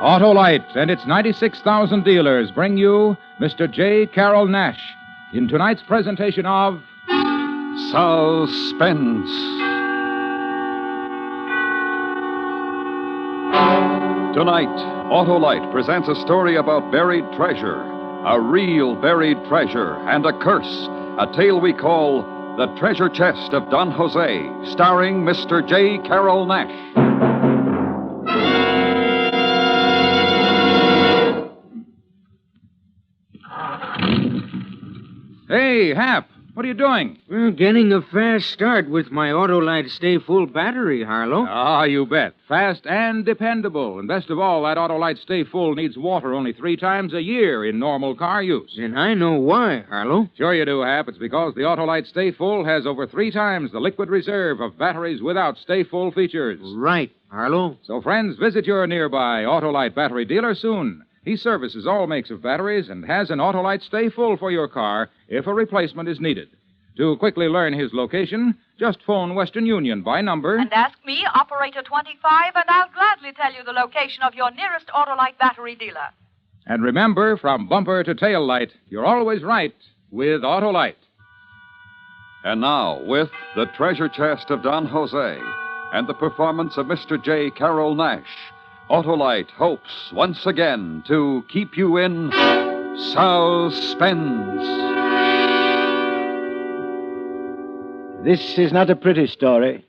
Autolite and its 96,000 dealers bring you Mr. J. Carroll Nash in tonight's presentation of Suspense. Tonight, Autolite presents a story about buried treasure, a real buried treasure, and a curse, a tale we call The Treasure Chest of Don Jose, starring Mr. J. Carroll Nash. Hey, Hap, what are you doing? Well, getting a fast start with my Autolite Stay Full battery, Harlow. Ah, you bet. Fast and dependable. And best of all, that Autolite Stay Full needs water only 3 times a year in normal car use. And I know why, Harlow. Sure you do, Hap. It's because the Autolite Stay Full has over 3 times the liquid reserve of batteries without Stay Full features. Right, Harlow. So, friends, visit your nearby Autolite battery dealer soon. He services all makes of batteries and has an Autolite Stay Full for your car if a replacement is needed. To quickly learn his location, just phone Western Union by number. And ask me, Operator 25, and I'll gladly tell you the location of your nearest Autolite battery dealer. And remember, from bumper to tail light, you're always right with Autolite. And now, with The Treasure Chest of Don Jose and the performance of Mr. J. Carroll Nash, Autolite hopes once again to keep you in suspense. This is not a pretty story.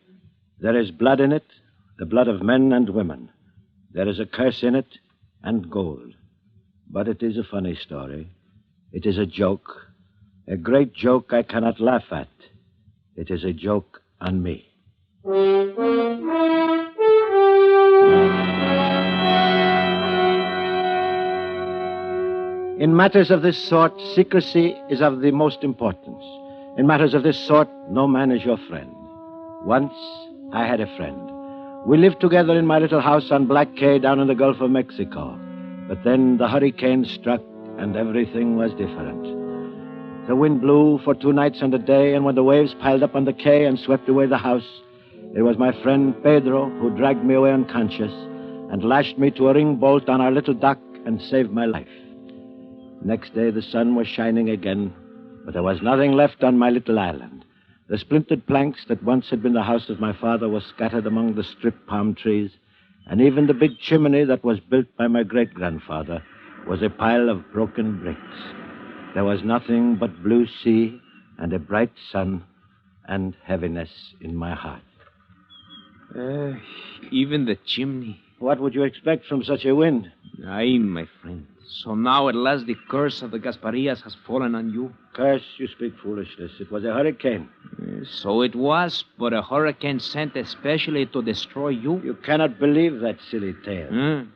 There is blood in it, the blood of men and women. There is a curse in it, and gold. But it is a funny story. It is a joke, a great joke I cannot laugh at. It is a joke on me. In matters of this sort, secrecy is of the most importance. In matters of this sort, no man is your friend. Once, I had a friend. We lived together in my little house on Black Cay down in the Gulf of Mexico. But then the hurricane struck, and everything was different. The wind blew for 2 nights and a day, and when the waves piled up on the quay and swept away the house, it was my friend Pedro who dragged me away unconscious and lashed me to a ring bolt on our little dock and saved my life. Next day, the sun was shining again, but there was nothing left on my little island. The splintered planks that once had been the house of my father were scattered among the stripped palm trees, and even the big chimney that was built by my great-grandfather was a pile of broken bricks. There was nothing but blue sea and a bright sun and heaviness in my heart. Even the chimney. What would you expect from such a wind? Aye, my friend. So now at last the curse of the Gasparias has fallen on you? Curse, you speak foolishness. It was a hurricane. So it was, but a hurricane sent especially to destroy you? You cannot believe that silly tale.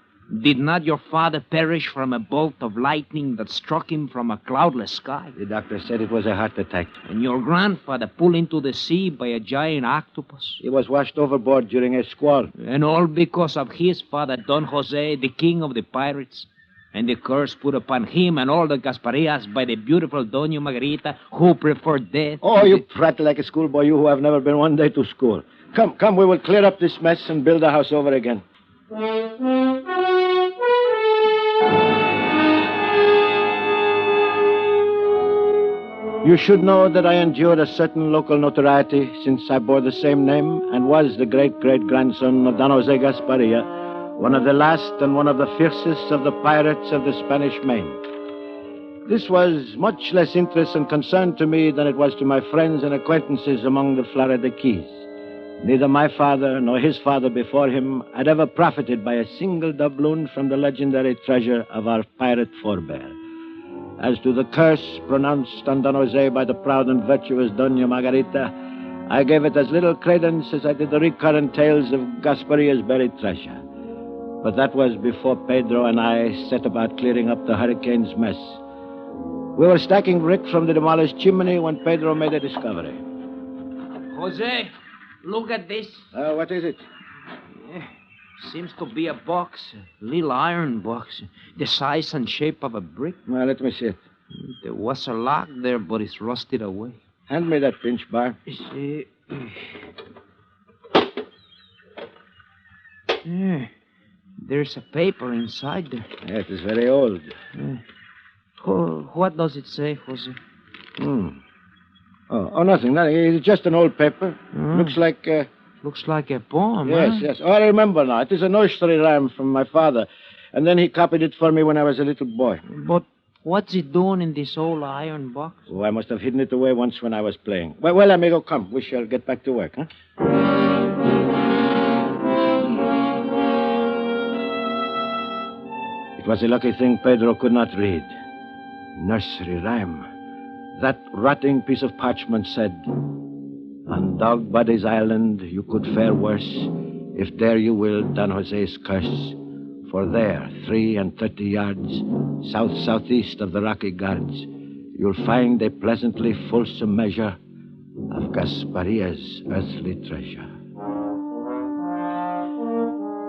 Did not your father perish from a bolt of lightning that struck him from a cloudless sky? The doctor said it was a heart attack. And your grandfather pulled into the sea by a giant octopus? He was washed overboard during a squall. And all because of his father, Don Jose, the king of the pirates? And the curse put upon him and all the Gasparias by the beautiful Doña Margarita, who preferred death. Oh, you prattle like a schoolboy, you who have never been one day to school. Come, we will clear up this mess and build the house over again. You should know that I endured a certain local notoriety since I bore the same name and was the great-great-grandson of Don Jose Gasparia, one of the last and one of the fiercest of the pirates of the Spanish Main. This was much less interest and concern to me than it was to my friends and acquaintances among the Florida Keys. Neither my father nor his father before him had ever profited by a single doubloon from the legendary treasure of our pirate forebear. As to the curse pronounced on Don Jose by the proud and virtuous Doña Margarita, I gave it as little credence as I did the recurrent tales of Gasparia's buried treasure. But that was before Pedro and I set about clearing up the hurricane's mess. We were stacking brick from the demolished chimney when Pedro made a discovery. Jose, look at this. What is it? Seems to be a box, a little iron box, the size and shape of a brick. Well, let me see it. There was a lock there, but it's rusted away. Hand me that pinch bar. There's a paper inside there. Yeah, it is very old. What does it say, Jose? Oh, nothing. It's just an old paper. Looks like... Looks like a poem, Yes, huh? yes. Oh, I remember now. It is a nursery rhyme from my father. And then he copied it for me when I was a little boy. But what's it doing in this old iron box? Oh, I must have hidden it away once when I was playing. Well, amigo, come. We shall get back to work, huh? It was a lucky thing Pedro could not read. Nursery rhyme. That rotting piece of parchment said, "On Dog Buddy's Island you could fare worse if there you will Don Jose's curse. For there, 33 yards south-southeast of the Rocky Guards, you'll find a pleasantly fulsome measure of Gasparia's earthly treasure."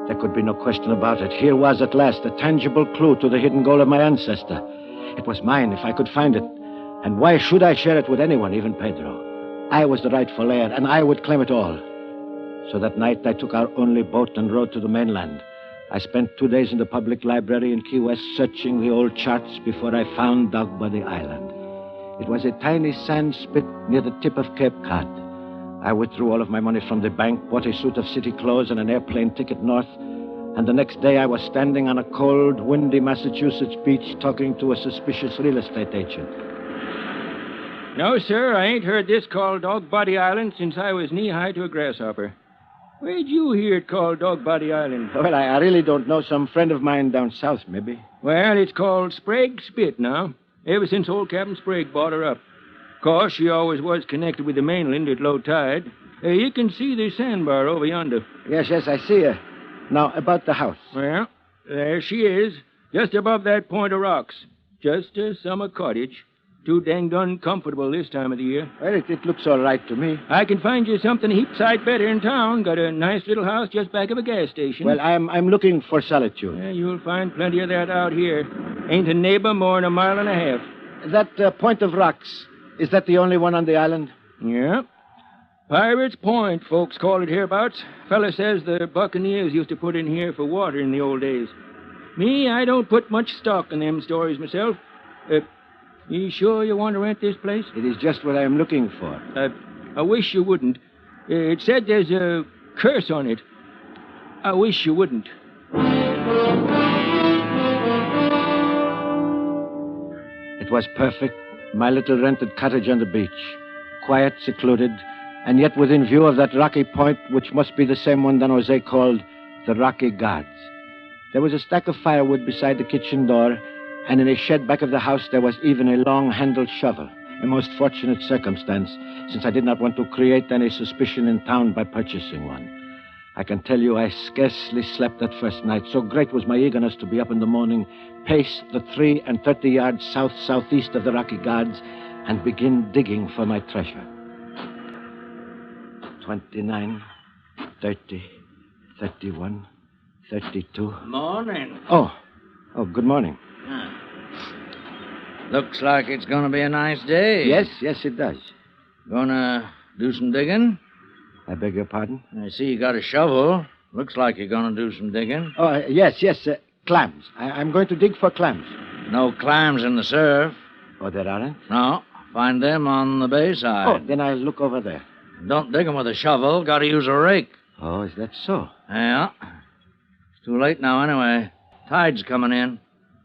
There could be no question about it. Here was at last a tangible clue to the hidden goal of my ancestor. It was mine if I could find it. And why should I share it with anyone, even Pedro? I was the rightful heir, and I would claim it all. So that night I took our only boat and rowed to the mainland. I spent 2 days in the public library in Key West searching the old charts before I found Dog Buddy Island. It was a tiny sand spit near the tip of Cape Cod. I withdrew all of my money from the bank, bought a suit of city clothes and an airplane ticket north, and the next day I was standing on a cold, windy Massachusetts beach talking to a suspicious real estate agent. No, sir, I ain't heard this called Dog Body Island since I was knee-high to a grasshopper. Where'd you hear it called Dog Body Island? Well, I really don't know. Some friend of mine down south, maybe. Well, it's called Sprague Spit now, ever since old Captain Sprague bought her up. Of course, she always was connected with the mainland at low tide. You can see the sandbar over yonder. Yes, I see her. Now, about the house. Well, there she is, just above that point of rocks. Just a summer cottage. Too danged uncomfortable this time of the year. Well, it looks all right to me. I can find you something a heap sight better in town. Got a nice little house just back of a gas station. Well, I'm looking for solitude. Yeah, you'll find plenty of that out here. Ain't a neighbor more'n a mile and a half. That point of rocks, is that the only one on the island? Yeah. Pirates Point, folks call it hereabouts. Fella says the buccaneers used to put in here for water in the old days. Me, I don't put much stock in them stories myself. You sure you want to rent this place? It is just what I am looking for. I wish you wouldn't. It said there's a curse on it. I wish you wouldn't. It was perfect. My little rented cottage on the beach. Quiet, secluded, and yet within view of that rocky point, which must be the same one Don Jose called the Rocky Guards. There was a stack of firewood beside the kitchen door, and in a shed back of the house there was even a long-handled shovel. A most fortunate circumstance, since I did not want to create any suspicion in town by purchasing one. I can tell you I scarcely slept that first night. So great was my eagerness to be up in the morning, pace the 33 yards south-southeast of the Rocky Guards, and begin digging for my treasure. 29, 30, 31, 32. Morning. Oh, good morning. Looks like it's going to be a nice day. Yes, it does. Gonna do some digging? I beg your pardon? I see you got a shovel. Looks like you're going to do some digging. Oh, yes, clams. I'm going to dig for clams. No clams in the surf. Oh, there aren't? No. Find them on the bay side. Oh, then I'll look over there. Don't dig them with a shovel. Got to use a rake. Oh, is that so? Yeah. It's too late now anyway. Tide's coming in.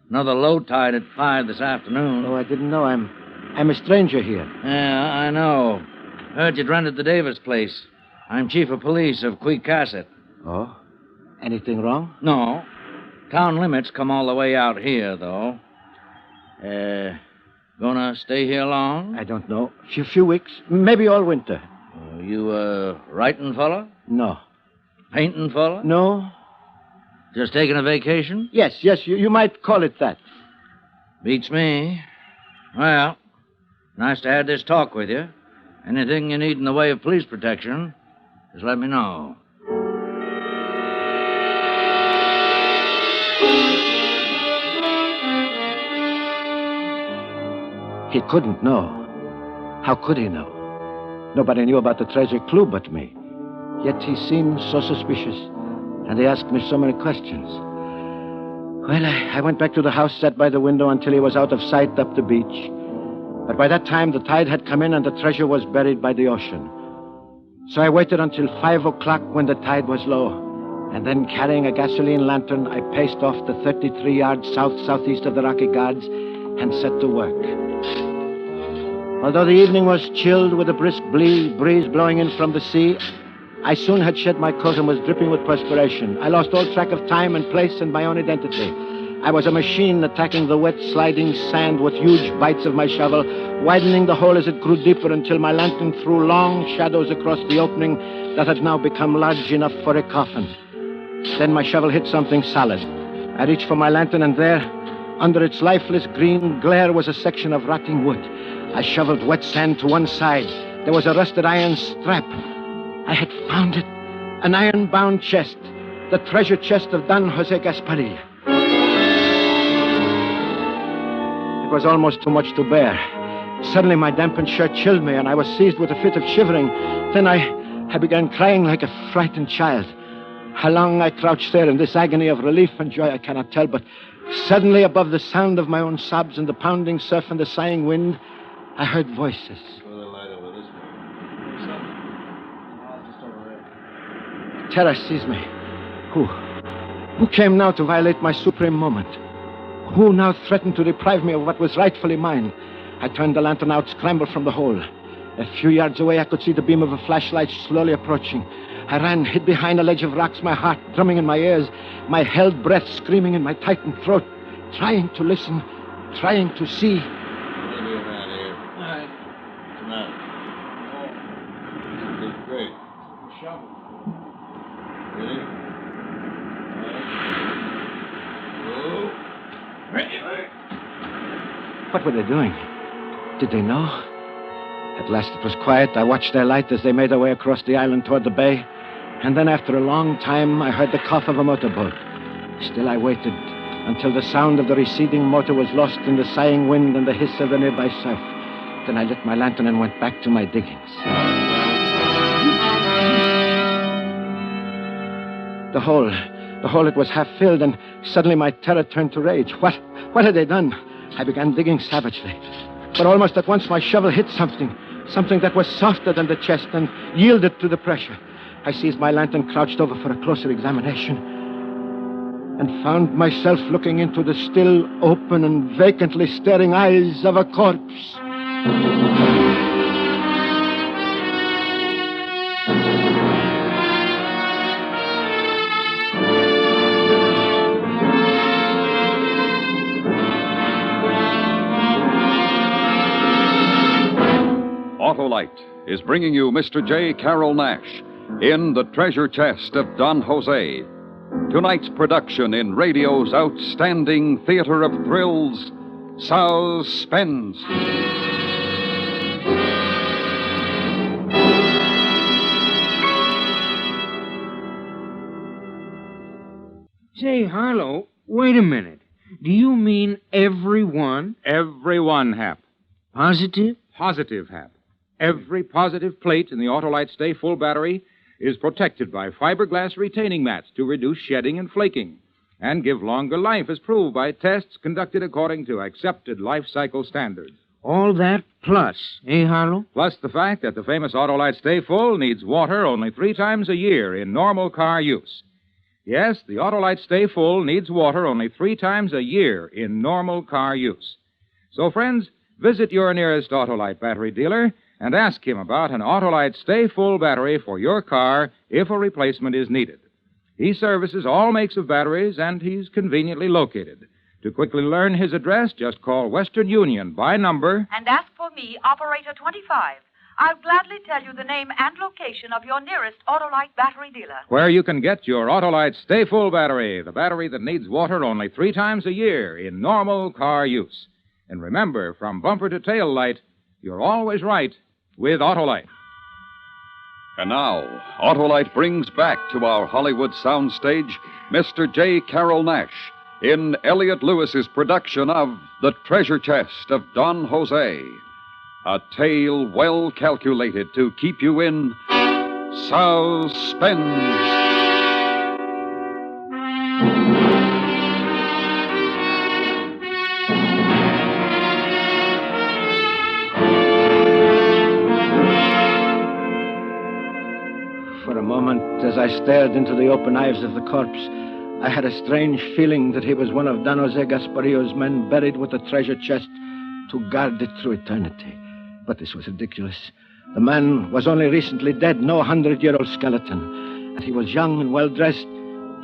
Another low tide at 5 this afternoon. Oh, I didn't know. I'm a stranger here. Yeah, I know. Heard you'd rented the Davis place. I'm chief of police of Queecasset. Oh? Anything wrong? No. Town limits come all the way out here, though. Gonna stay here long? I don't know. A few weeks. Maybe all winter. You a writing fella? No. Painting fella? No. Just taking a vacation? Yes, you might call it that. Beats me. Well, nice to have this talk with you. Anything you need in the way of police protection, just let me know. He couldn't know. How could he know? Nobody knew about the treasure clue but me. Yet he seemed so suspicious, and he asked me so many questions. Well, I went back to the house, sat by the window until he was out of sight up the beach. But by that time, the tide had come in and the treasure was buried by the ocean. So I waited until 5 o'clock when the tide was low. And then, carrying a gasoline lantern, I paced off the 33 yards south-southeast of the Rocky Guards and set to work. Although the evening was chilled with a brisk breeze blowing in from the sea, I soon had shed my coat and was dripping with perspiration. I lost all track of time and place and my own identity. I was a machine attacking the wet, sliding sand with huge bites of my shovel, widening the hole as it grew deeper until my lantern threw long shadows across the opening that had now become large enough for a coffin. Then my shovel hit something solid. I reached for my lantern, and there, under its lifeless green glare, was a section of rotting wood. I shoveled wet sand to one side. There was a rusted iron strap. I had found it. An iron-bound chest. The treasure chest of Don Jose Gasparilla. It was almost too much to bear. Suddenly my dampened shirt chilled me, and I was seized with a fit of shivering. Then I began crying like a frightened child. How long I crouched there in this agony of relief and joy, I cannot tell, but suddenly, above the sound of my own sobs and the pounding surf and the sighing wind, I heard voices. Terror seized me. Who came now to violate my supreme moment? Who now threatened to deprive me of what was rightfully mine? I turned the lantern out, scrambled from the hole. A few yards away, I could see the beam of a flashlight slowly approaching. I ran, hid behind a ledge of rocks, my heart drumming in my ears, my held breath screaming in my tightened throat, trying to listen, trying to see. What were they doing? Did they know? At last it was quiet. I watched their light as they made their way across the island toward the bay. And then after a long time, I heard the cough of a motorboat. Still I waited until the sound of the receding motor was lost in the sighing wind and the hiss of the nearby surf. Then I lit my lantern and went back to my diggings. The hole, it was half filled, and suddenly my terror turned to rage. What had they done? I began digging savagely. But almost at once my shovel hit something that was softer than the chest and yielded to the pressure. I seized my lantern, crouched over for a closer examination, and found myself looking into the still open and vacantly staring eyes of a corpse. Autolite is bringing you Mr. J. Carroll Nash in The Treasure Chest of Don Jose. Tonight's production in radio's outstanding theater of thrills, Suspense. Say, Harlow, wait a minute. Do you mean everyone? Everyone, Hap. Positive? Positive, Hap. Every positive plate in the Autolite Stay Full battery is protected by fiberglass retaining mats to reduce shedding and flaking and give longer life as proved by tests conducted according to accepted life cycle standards. All that plus, eh, Harlow? Plus the fact that the famous Autolite Stay Full needs water only 3 times a year in normal car use. Yes, the Autolite Stay Full needs water only 3 times a year in normal car use. So, friends, visit your nearest Autolite battery dealer and ask him about an Autolite Stay Full battery for your car if a replacement is needed. He services all makes of batteries, and he's conveniently located. To quickly learn his address, just call Western Union by number And ask for me, Operator 25. I'll gladly tell you the name and location of your nearest Autolite battery dealer. where you can get your Autolite Stay Full battery, the battery that needs water only 3 times a year in normal car use. And remember, from bumper to tail light, you're always right with Autolite. And now, Autolite brings back to our Hollywood soundstage Mr. J. Carroll Nash in Elliot Lewis's production of The Treasure Chest of Don Jose. A tale well calculated to keep you in suspense. For a moment, as I stared into the open eyes of the corpse, I had a strange feeling that he was one of Don Jose Gaspario's men buried with the treasure chest to guard it through eternity. But this was ridiculous. The man was only recently dead, no 100-year-old skeleton. And he was young and well-dressed,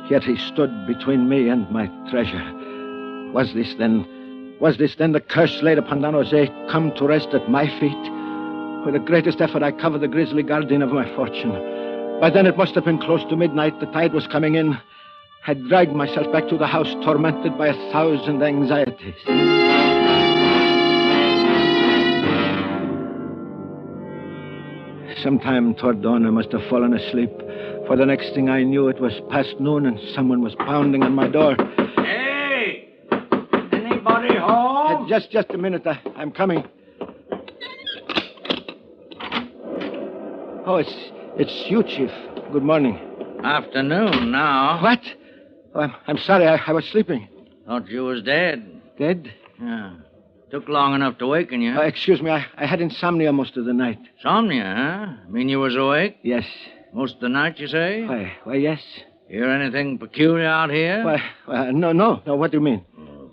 yet he stood between me and my treasure. Was this then the curse laid upon Don Jose, come to rest at my feet? With the greatest effort, I covered the grisly guardian of my fortune. By then, it must have been close to midnight. The tide was coming in. I dragged myself back to the house, tormented by 1,000 anxieties. Sometime toward dawn, I must have fallen asleep, for the next thing I knew, it was past noon and someone was pounding on my door. Hey! Anybody home? Just a minute. I'm coming. Oh, it's you, Chief. Good morning. Afternoon now. What? Oh, I'm sorry. I was sleeping. Thought you was dead. Dead? Yeah. Took long enough to waken you. Excuse me. I had insomnia most of the night. Insomnia, huh? Mean you was awake? Yes. Most of the night, you say? Why, yes. Hear anything peculiar out here? No. What do you mean?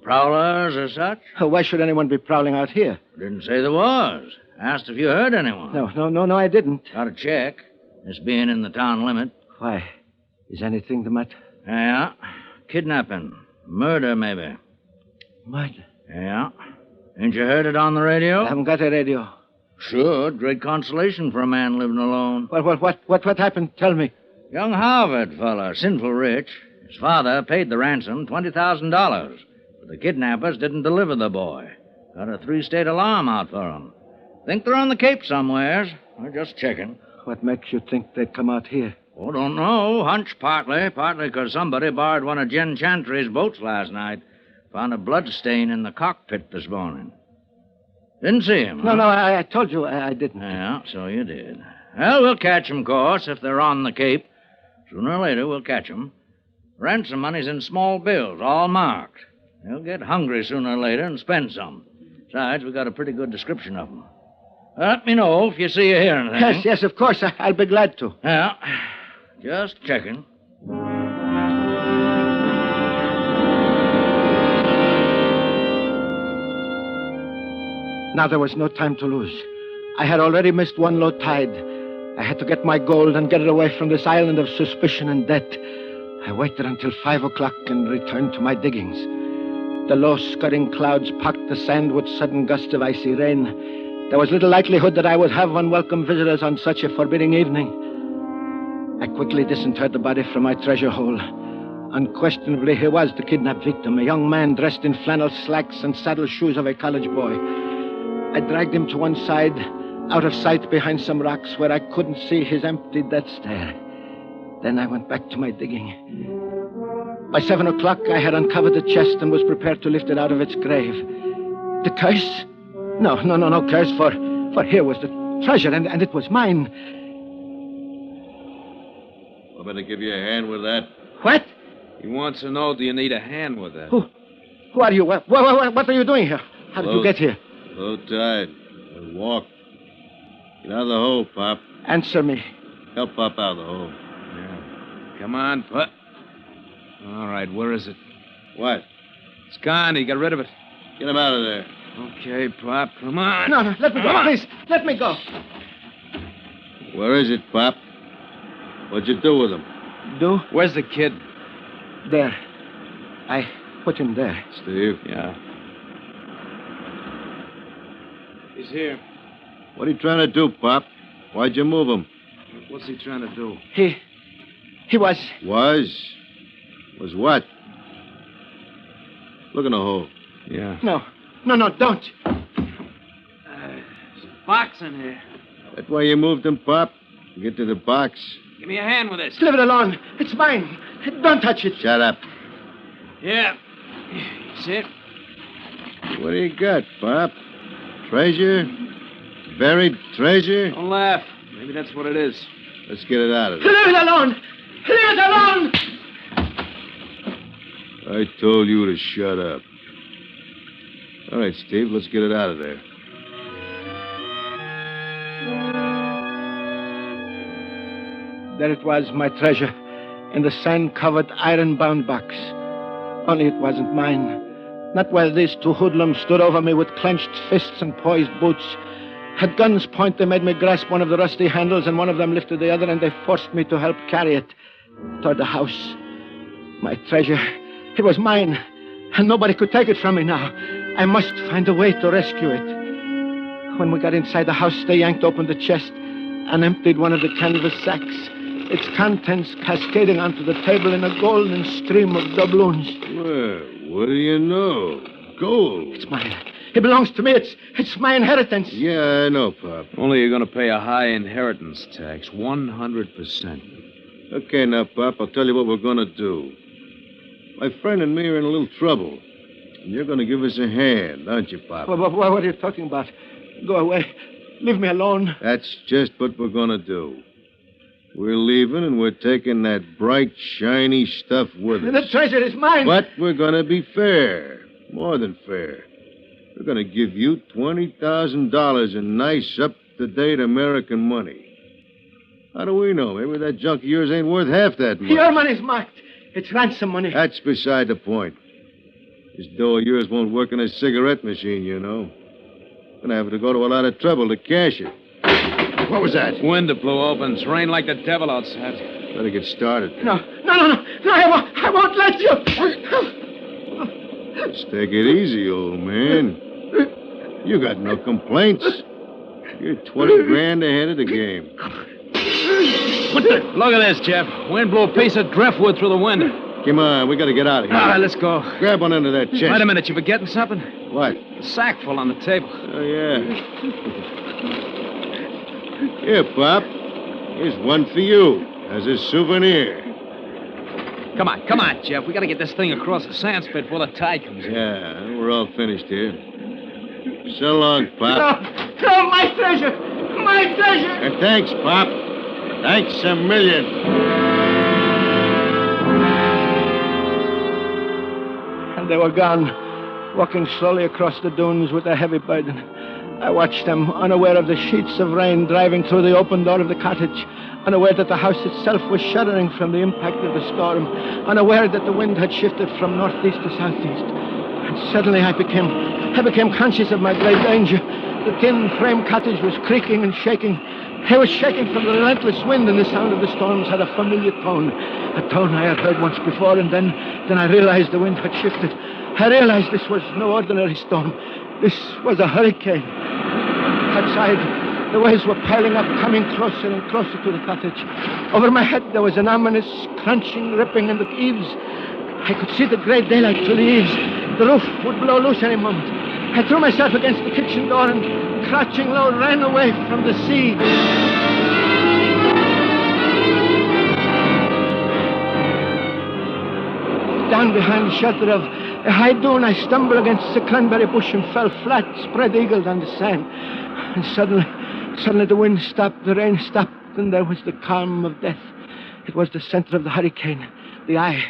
Prowlers or such? Why should anyone be prowling out here? Didn't say there was. Asked if you heard anyone. No, I didn't. Got to check. This being in the town limit. Why? Is anything the matter? Yeah. Kidnapping. Murder, maybe. Murder? Yeah. Ain't you heard it on the radio? I haven't got a radio. Sure. Great consolation for a man living alone. Well, what happened? Tell me. Young Harvard fella, sinful rich. His father paid the ransom, $20,000. But the kidnappers didn't deliver the boy. Got a 3-state alarm out for him. Think they're on the Cape somewheres. We're just checking. What makes you think they'd come out here? Oh, don't know. Hunch partly because somebody borrowed one of Jen Chantry's boats last night. Found a blood stain in the cockpit this morning. Didn't see him, huh? No, I told you I didn't. Yeah, so you did. Well, we'll catch 'em, of course, if they're on the Cape. Sooner or later, we'll catch 'em. Ransom money's in small bills, all marked. They'll get hungry sooner or later and spend some. Besides, we got a pretty good description of 'em. Let me know if you see or hear anything. Yes, of course. I'll be glad to. Yeah, just checking. Now there was no time to lose. I had already missed one low tide. I had to get my gold and get it away from this island of suspicion and debt. I waited until 5 o'clock and returned to my diggings. The low, scudding clouds packed the sand with sudden gusts of icy rain. There was little likelihood that I would have unwelcome visitors on such a forbidding evening. I quickly disinterred the body from my treasure hole. Unquestionably, he was the kidnapped victim, a young man dressed in flannel slacks and saddle shoes of a college boy. I dragged him to one side, out of sight behind some rocks where I couldn't see his empty death stare. Then I went back to my digging. By 7 o'clock, I had uncovered the chest and was prepared to lift it out of its grave. The curse? No curse, for here was the treasure, and it was mine. I better give you a hand with that. What? He wants to know, do you need a hand with that? Who are you? What are you doing here? How did you get here? Low tide. We'll walk. Get out of the hole, Pop. Answer me. Help Pop out of the hole. Yeah. Come on, Pop. All right, where is it? What? It's gone. He got rid of it. Get him out of there. Okay, Pop, come on. No, let me go, please. Let me go. Where is it, Pop? What'd you do with him? Do? Where's the kid? There. I put him there. Steve? Yeah. He's here. What are you trying to do, Pop? Why'd you move him? What's he trying to do? He was... Was? Was what? Look in the hole. Yeah. No, don't. There's a box in here. That's why you moved him, Pop? Get to the box. Give me a hand with this. Leave it alone. It's mine. Don't touch it. Shut up. Yeah. See it? What do you got, Pop? Treasure? Buried treasure? Don't laugh. Maybe that's what it is. Let's get it out of there. Leave it alone. Leave it alone. I told you to shut up. All right, Steve, let's get it out of there. There it was, my treasure, in the sand-covered, iron-bound box. Only it wasn't mine. Not while these two hoodlums stood over me with clenched fists and poised boots. At gun's point, they made me grasp one of the rusty handles, and one of them lifted the other, and they forced me to help carry it toward the house. My treasure, it was mine, and nobody could take it from me now. I must find a way to rescue it. When we got inside the house, they yanked open the chest and emptied one of the canvas sacks, its contents cascading onto the table in a golden stream of doubloons. Well, what do you know? Gold. It's mine. It belongs to me. It's my inheritance. Yeah, I know, Pop. Only you're going to pay a high inheritance tax, 100%. Okay, now, Pop, I'll tell you what we're going to do. My friend and me are in a little trouble. And you're going to give us a hand, aren't you, Pop? What are you talking about? Go away. Leave me alone. That's just what we're going to do. We're leaving, and we're taking that bright, shiny stuff with us. The treasure is mine. But we're going to be fair. More than fair. We're going to give you $20,000 in nice, up-to-date American money. How do we know? Maybe that junk of yours ain't worth half that much. Your money's marked. It's ransom money. That's beside the point. This dough of yours won't work in a cigarette machine, you know. Gonna have to go to a lot of trouble to cash it. What was that? Window blew open. It's rained like the devil outside. Better get started. No, I won't let you. Let's take it easy, old man. You got no complaints. You're 20 grand ahead of the game. What the? Look at this, Jeff. Wind blew a piece of driftwood through the window. Come on, we gotta get out of here. All right, let's go. Grab one under that chest. Wait a minute, you forgetting something? What? A sack full on the table. Oh, yeah. Here, Pop. Here's one for you as a souvenir. Come on, Jeff. We gotta get this thing across the sand spit before the tide comes in. Yeah, we're all finished here. So long, Pop. No, my treasure! My treasure! And thanks, Pop. Thanks a million. And they were gone, walking slowly across the dunes with a heavy burden. I watched them, unaware of the sheets of rain driving through the open door of the cottage, unaware that the house itself was shuddering from the impact of the storm, unaware that the wind had shifted from northeast to southeast. And suddenly I became conscious of my great danger. The tin frame cottage was creaking and shaking. It was shaking from the relentless wind, and the sound of the storms had a familiar tone. A tone I had heard once before, and then I realized the wind had shifted. I realized this was no ordinary storm. This was a hurricane. Outside, the waves were piling up, coming closer and closer to the cottage. Over my head, there was an ominous crunching, ripping in the eaves. I could see the gray daylight through the eaves. The roof would blow loose any moment. I threw myself against the kitchen door and, crouching low, ran away from the sea. Down behind the shelter of a high dune, I stumbled against the cranberry bush and fell flat, spread-eagled on the sand. And suddenly the wind stopped, the rain stopped, and there was the calm of death. It was the center of the hurricane, the eye,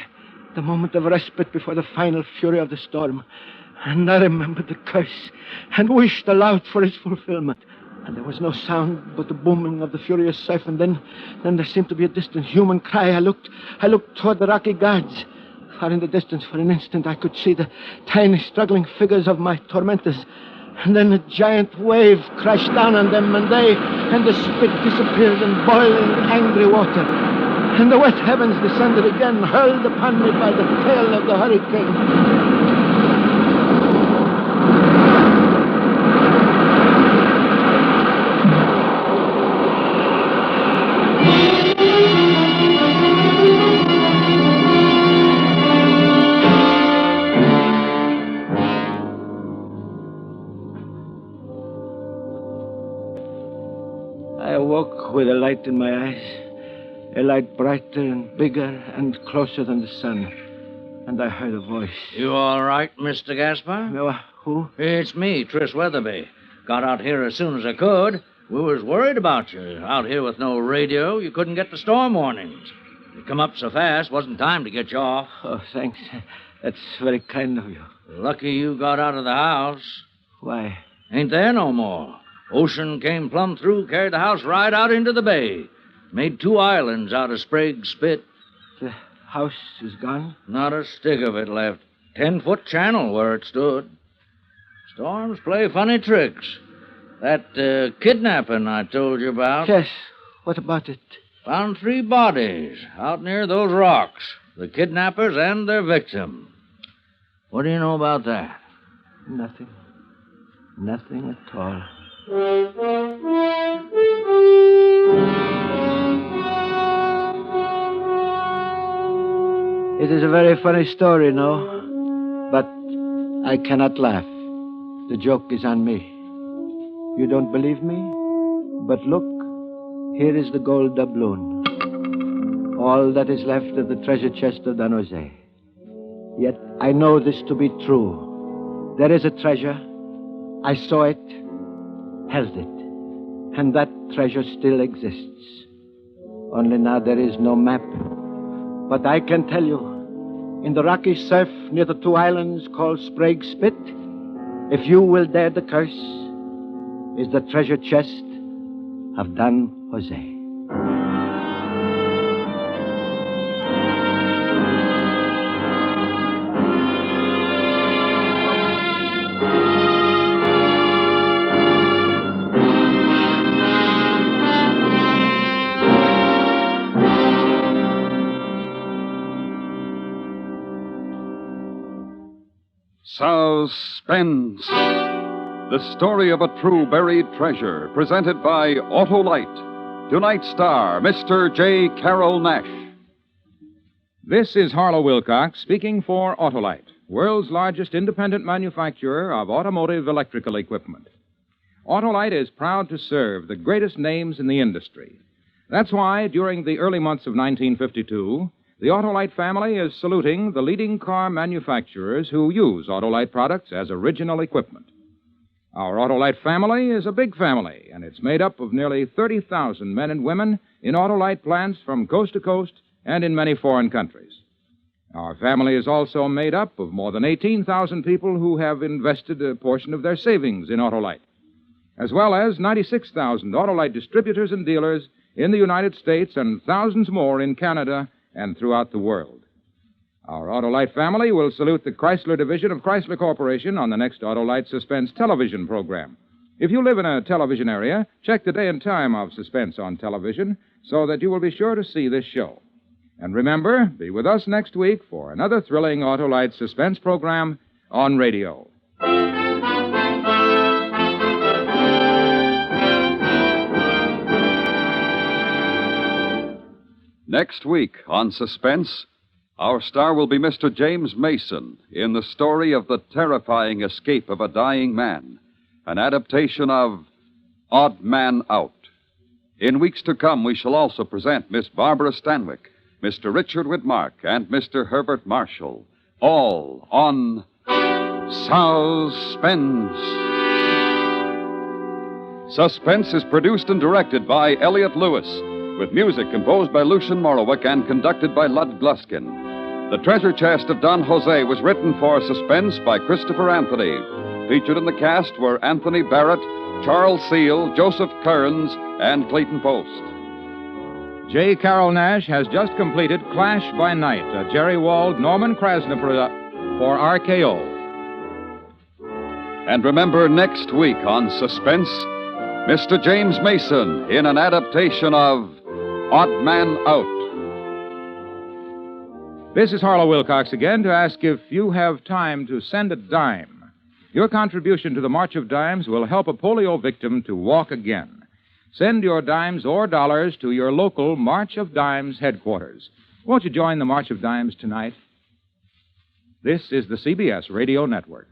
the moment of respite before the final fury of the storm. And I remembered the curse and wished aloud for its fulfillment. And there was no sound but the booming of the furious surf, and then there seemed to be a distant human cry. I looked toward the rocky guards. Far in the distance, for an instant, I could see the tiny, struggling figures of my tormentors. And then a giant wave crashed down on them, and the spit disappeared in boiling, angry water. And the wet heavens descended again, hurled upon me by the tail of the hurricane. I awoke with a light in my eyes, a light brighter and bigger and closer than the sun. And I heard a voice. You all right, Mr. Gaspar? Who? It's me, Tris Weatherby. Got out here as soon as I could. We was worried about you. Out here with no radio, you couldn't get the storm warnings. You come up so fast, wasn't time to get you off. Oh, thanks. That's very kind of you. Lucky you got out of the house. Why? Ain't there no more. Ocean came plumb through, carried the house right out into the bay. Made 2 islands out of Sprague's spit. The house is gone? Not a stick of it left. 10-foot channel where it stood. Storms play funny tricks. That kidnapping I told you about. Yes. What about it? Found 3 bodies out near those rocks. The kidnappers and their victim. What do you know about that? Nothing. Nothing at all. It is a very funny story, no? But I cannot laugh. The joke is on me. You don't believe me? But look, here is the gold doubloon. All that is left of the treasure chest of Don Jose. Yet I know this to be true. There is a treasure. I saw it, held it, and that treasure still exists. Only now there is no map. But I can tell you, in the rocky surf near the 2 islands called Sprague's Spit, if you will dare the curse, is the treasure chest of Don Jose. Suspense. The story of a true buried treasure, presented by Autolite. Tonight's star, Mr. J. Carroll Nash. This is Harlow Wilcox speaking for Autolite, world's largest independent manufacturer of automotive electrical equipment. Autolite is proud to serve the greatest names in the industry. That's why, during the early months of 1952, the Autolite family is saluting the leading car manufacturers who use Autolite products as original equipment. Our Autolite family is a big family, and it's made up of nearly 30,000 men and women in Autolite plants from coast to coast and in many foreign countries. Our family is also made up of more than 18,000 people who have invested a portion of their savings in Autolite, as well as 96,000 Autolite distributors and dealers in the United States and thousands more in Canada and throughout the world. Our Autolite family will salute the Chrysler division of Chrysler Corporation on the next Autolite Suspense television program. If you live in a television area, check the day and time of Suspense on television so that you will be sure to see this show. And remember, be with us next week for another thrilling Autolite Suspense program on radio. Next week on Suspense, our star will be Mr. James Mason in the story of the terrifying escape of a dying man, an adaptation of Odd Man Out. In weeks to come, we shall also present Miss Barbara Stanwyck, Mr. Richard Widmark, and Mr. Herbert Marshall, all on Suspense. Suspense is produced and directed by Elliott Lewis, with music composed by Lucian Morowick and conducted by Lud Gluskin. The Treasure Chest of Don Jose was written for Suspense by Christopher Anthony. Featured in the cast were Anthony Barrett, Charles Seal, Joseph Kearns, and Clayton Post. J. Carroll Nash has just completed Clash by Night, a Jerry Wald, Norman Krasna for RKO. And remember, next week on Suspense, Mr. James Mason in an adaptation of Odd Man Out. This is Harlow Wilcox again to ask if you have time to send a dime. Your contribution to the March of Dimes will help a polio victim to walk again. Send your dimes or dollars to your local March of Dimes headquarters. Won't you join the March of Dimes tonight? This is the CBS Radio Network.